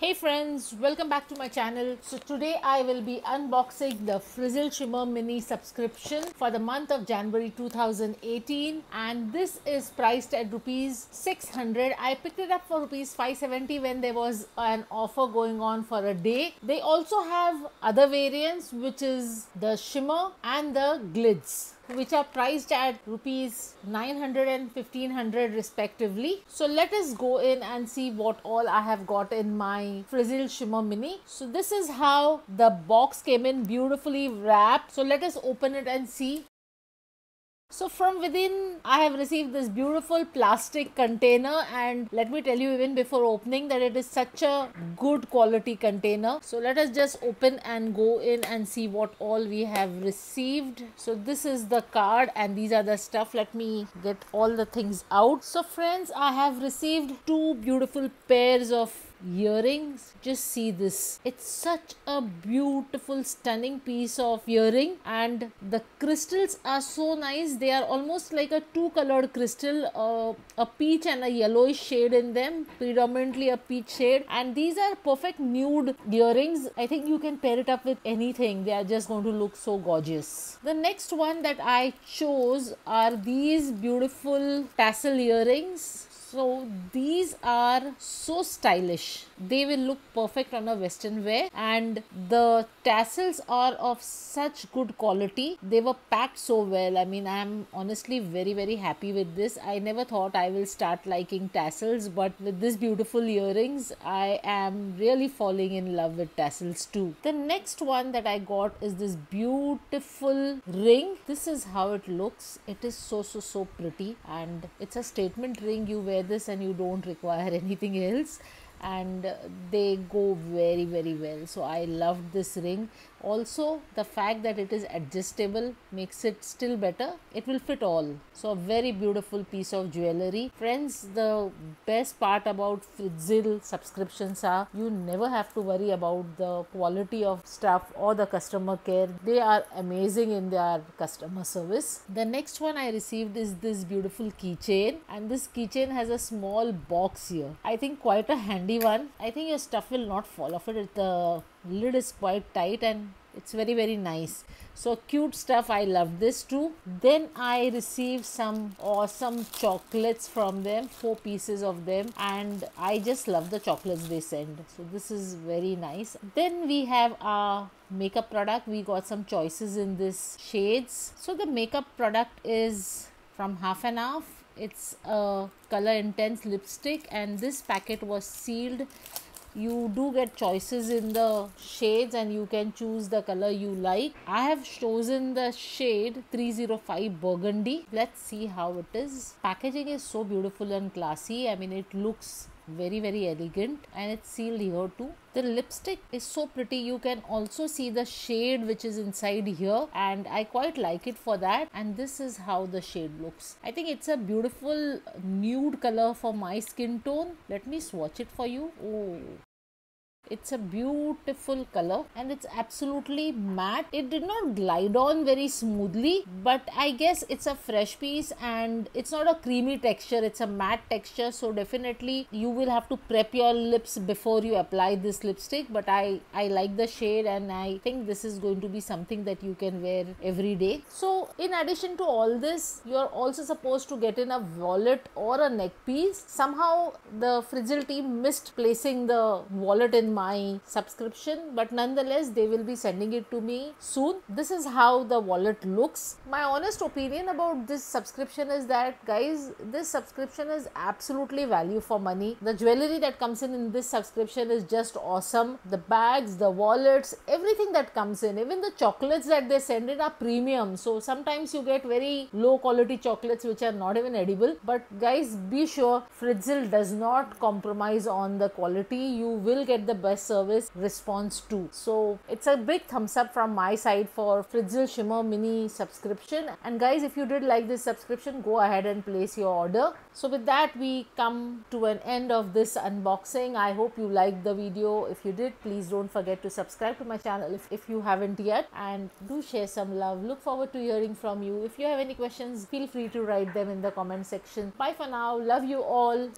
Hey friends, welcome back to my channel. So today I will be unboxing the Frizeal Shimmer Mini subscription for the month of January 2018, and this is priced at rupees 600. I picked it up for rupees 570 when there was an offer going on for a day. They also have other variants, which is the shimmer and the glids, which are priced at rupees 900 and 1500 respectively. So let us go in and see what all I have got in my Frizeal Shimmer Mini. So this is how the box came in, beautifully wrapped. So let us open it and see. So from within, I have received this beautiful plastic container, and let me tell you even before opening that it is such a good quality container. So let us just open and go in and see what all we have received. So this is the card and these are the stuff. Let me get all the things out. So friends, I have received two beautiful pairs of earrings. Just see this. It's such a beautiful, stunning piece of earring, and the crystals are so nice. They are almost like a two-colored crystal, a peach and a yellowish shade in them, predominantly a peach shade. And these are perfect nude earrings. I think you can pair it up with anything. They are just going to look so gorgeous. The next one that I chose are these beautiful tassel earrings. So these are so stylish. They will look perfect on a western wear, and the tassels are of such good quality. They were packed so well. I mean, I am honestly very happy with this. I never thought I will start liking tassels, but with this beautiful earrings, I am really falling in love with tassels too. The next one that I got is this beautiful ring. This is how it looks. It is so pretty, and it's a statement ring. You wear this and you don't require anything else, and they go very well. So I loved this ring. Also, the fact that it is adjustable makes it still better. It will fit all. So a very beautiful piece of jewellery. Friends, the best part about Frizeal subscriptions are you never have to worry about the quality of stuff or the customer care. They are amazing in their customer service. The next one I received is this beautiful keychain, and this keychain has a small box here. I think quite a handy one. I think your stuff will not fall off it. The lid is quite tight and it's very nice. So cute stuff. I love this too. Then I received some awesome chocolates from them, 4 pieces of them, and I just love the chocolates they send. So this is very nice. Then we have our makeup product. We got some choices in this shades. So the makeup product is from Half and Half. It's a color intense lipstick, and this packet was sealed. You do get choices in the shades and you can choose the color you like. I have chosen the shade 305 Burgundy. Let's see how it is. Packaging is so beautiful and classy. I mean, it looks very elegant, and it's sealed here too. The lipstick is so pretty. You can also see the shade which is inside here, and I quite like it for that. And this is how the shade looks. I think it's a beautiful nude color for my skin tone. Let me swatch it for you. Oh, it's a beautiful color and it's absolutely matte. It did not glide on very smoothly, but I guess it's a fresh piece and it's not a creamy texture, it's a matte texture. So definitely you will have to prep your lips before you apply this lipstick, but I like the shade and I think this is going to be something that you can wear every day. So in addition to all this, you are also supposed to get in a wallet or a neck piece. Somehow the Frizeal team missed placing the wallet in my subscription, but nonetheless they will be sending it to me soon. This is how the wallet looks. My honest opinion about this subscription is that, guys, this subscription is absolutely value for money. The jewelry that comes in this subscription is just awesome. The bags, the wallets, everything that comes in, even the chocolates that they send in are premium. So sometimes you get very low quality chocolates which are not even edible, but guys, be sure Frizeal does not compromise on the quality. You will get the best service response too. So it's a big thumbs up from my side for Frizeal Shimmer Mini subscription. And guys, if you did like this subscription, go ahead and place your order. So with that, we come to an end of this unboxing. I hope you liked the video. If you did, please don't forget to subscribe to my channel if you haven't yet, and do share some love. Look forward to hearing from you. If you have any questions, feel free to write them in the comment section. Bye for now. Love you all.